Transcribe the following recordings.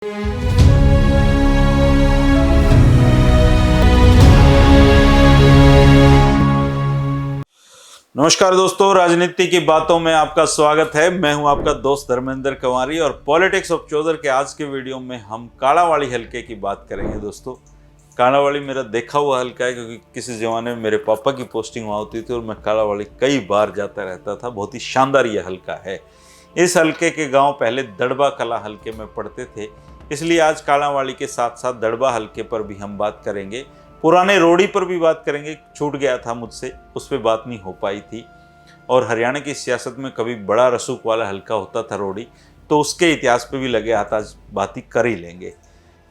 नमस्कार दोस्तों, राजनीति की बातों में आपका स्वागत है। मैं हूं आपका दोस्त धर्मेंद्र कंवारी और पॉलिटिक्स ऑफ चौधर के आज के वीडियो में हम कालावाड़ी हलके की बात करेंगे। दोस्तों, कालावाड़ी मेरा देखा हुआ हलका है क्योंकि किसी ज़माने में मेरे पापा की पोस्टिंग वहाँ होती थी और मैं कालावाड़ी कई बार जाता रहता था। बहुत ही शानदार ये हलका है। इस हलके के गाँव पहले दड़बा कला हलके में पड़ते थे, इसलिए आज कालावाड़ी के साथ साथ दड़बा हलके पर भी हम बात करेंगे। पुराने रोडी पर भी बात करेंगे, छूट गया था मुझसे, उस पर बात नहीं हो पाई थी। और हरियाणा की सियासत में कभी बड़ा रसूख वाला हलका होता था रोडी, तो उसके इतिहास पे भी लगे हाथ आज बात ही कर ही लेंगे।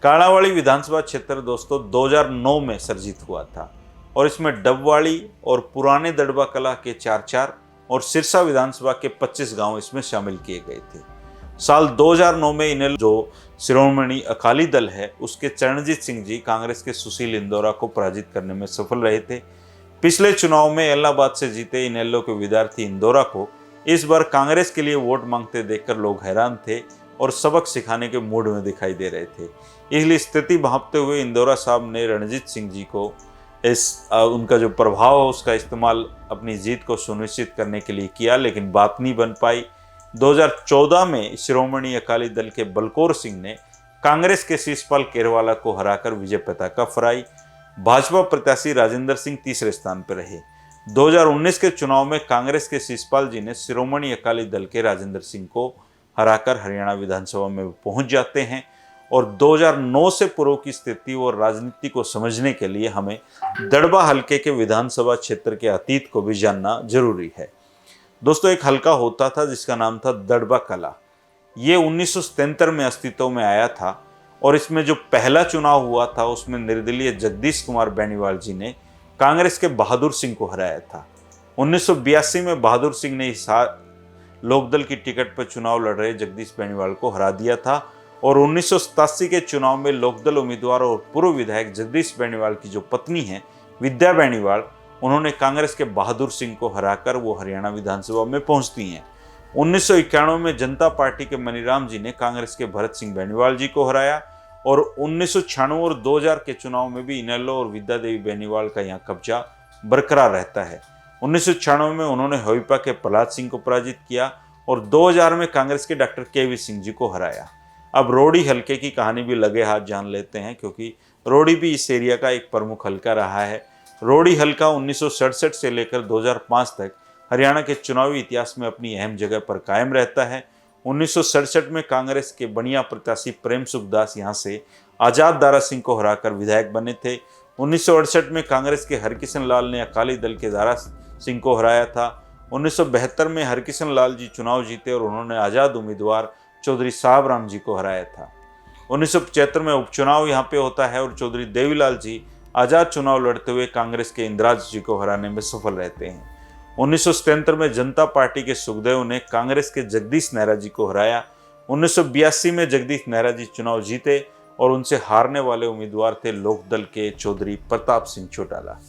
कालावाड़ी विधानसभा क्षेत्र दोस्तों 2009 में सर्जित हुआ था और इसमें डबवाड़ी और पुराने दड़बा कला के 4 और सिरसा विधानसभा के 25 गांव इसमें शामिल किए गए थे। साल 2009 में इनेलो जो शिरोमणि अकाली दल है उसके चरणजीत सिंह जी कांग्रेस के सुशील इंदौरा को पराजित करने में सफल रहे थे। पिछले चुनाव में इलाहाबाद से जीते इनेलो के विद्यार्थी इंदौरा को इस बार कांग्रेस के लिए वोट मांगते देखकर लोग हैरान थे और सबक सिखाने के मूड में दिखाई दे रहे थे। इसलिए स्थिति भांपते हुए इंदौरा साहब ने रणजीत सिंह जी को उनका जो प्रभाव है उसका इस्तेमाल अपनी जीत को सुनिश्चित करने के लिए किया, लेकिन बात नहीं बन पाई। 2014 में शिरोमणि अकाली दल के बलकौर सिंह ने कांग्रेस के शिषपाल केरवाला को हराकर विजय पताका फहराई। भाजपा प्रत्याशी राजेंद्र सिंह तीसरे स्थान पर रहे। 2019 के चुनाव में कांग्रेस के शिषपाल जी ने शिरोमणि अकाली दल के राजेंद्र सिंह को हराकर हरियाणा विधानसभा में पहुंच जाते हैं। और 2009 से पूर्व की स्थिति और राजनीति को समझने के लिए हमें दड़बा हलके के विधानसभा क्षेत्र के अतीत को भी जानना जरूरी है। दोस्तों, एक हलका होता था जिसका नाम था दड़बा कला। ये 1977 में अस्तित्व में आया था और इसमें जो पहला चुनाव हुआ था उसमें निर्दलीय जगदीश कुमार बेनीवाल जी ने कांग्रेस के बहादुर सिंह को हराया था। 1982 में बहादुर सिंह ने इस लोकदल की टिकट पर चुनाव लड़ रहे जगदीश बेनीवाल को हरा दिया था और 1987 के चुनाव में लोकदल उम्मीदवार और पूर्व विधायक जगदीश बेनीवाल की जो पत्नी है विद्या बेनीवाल, उन्होंने कांग्रेस के बहादुर सिंह को हराकर वो हरियाणा विधानसभा में पहुंचती हैं। 1991 में जनता पार्टी के मनीराम जी ने कांग्रेस के भरत सिंह बेनीवाल जी को हराया और 1996 और 2000 के चुनाव में भी इनेलो और विद्या देवी बेनीवाल का यहाँ कब्जा बरकरार रहता है। 1996 में उन्होंने हविपा के प्रहलाद सिंह को पराजित किया और 2000 में कांग्रेस के डॉक्टर केवी सिंह जी को हराया। अब रोडी हलके की कहानी भी लगे हाथ जान लेते हैं, क्योंकि रोडी भी इस एरिया का एक प्रमुख हलका रहा है। रोडी हलका 1967 से लेकर 2005 तक हरियाणा के चुनावी इतिहास में अपनी अहम जगह पर कायम रहता है। 1967 में कांग्रेस के बनिया प्रत्याशी प्रेम सुखदास यहाँ से आजाद दारा सिंह को हराकर विधायक बने थे। 1968 में कांग्रेस के हरकिशन लाल ने अकाली दल के दारा सिंह को हराया था। 1972 में हरकिशन लाल जी चुनाव जीते और उन्होंने आजाद उम्मीदवार चौधरी साहब राम जी को हराया था। 1975 में उपचुनाव यहाँ पे होता है और चौधरी देवीलाल जी आजाद चुनाव लड़ते हुए कांग्रेस के इंदिराज जी को हराने में सफल रहते हैं। 1977 में जनता पार्टी के सुखदेव ने कांग्रेस के जगदीश नेहरा जी को हराया। 1982 में जगदीश नेहरा जी चुनाव जीते और उनसे हारने वाले उम्मीदवार थे लोकदल के चौधरी प्रताप सिंह चौटाला।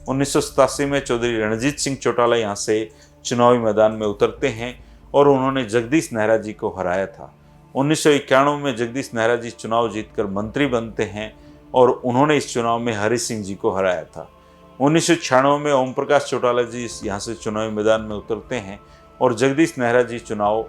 1987 में चौधरी रणजीत सिंह चौटाला यहाँ से चुनावी मैदान में उतरते हैं और उन्होंने जगदीश नेहरा जी को हराया था। 1991 में जगदीश नेहरा जी चुनाव जीतकर मंत्री बनते हैं और उन्होंने इस चुनाव में हरि सिंह जी को हराया था। 1996 में ओम प्रकाश चौटाला जी यहाँ से चुनावी मैदान में उतरते हैं और जगदीश नेहरा जी चुनाव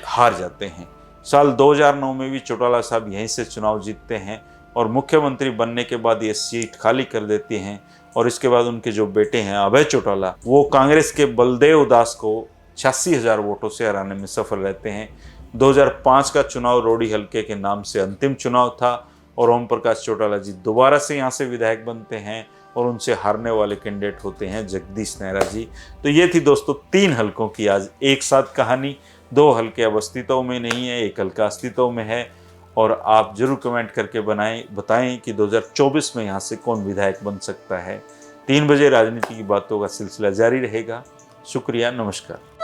हार जाते हैं। साल 2009 में भी चौटाला साहब यहीं से चुनाव जीतते हैं और मुख्यमंत्री बनने के बाद ये सीट खाली कर देते हैं और इसके बाद उनके जो बेटे हैं अभय चौटाला, वो कांग्रेस के बलदेव दास को 86,000 वोटों से हराने में सफल रहते हैं। 2005 का चुनाव रोडी हलके के नाम से अंतिम चुनाव था और ओम प्रकाश चौटाला जी दोबारा से यहाँ से विधायक बनते हैं और उनसे हारने वाले कैंडिडेट होते हैं जगदीश नेहरा जी। तो ये थी दोस्तों 3 हलकों की आज एक साथ कहानी। 2 हलके अब अस्तित्व में नहीं है, एक हलका अस्तित्व में है और आप जरूर कमेंट करके बताएं कि 2024 में यहाँ से कौन विधायक बन सकता है। 3 बजे राजनीति की बातों का सिलसिला जारी रहेगा। शुक्रिया, नमस्कार।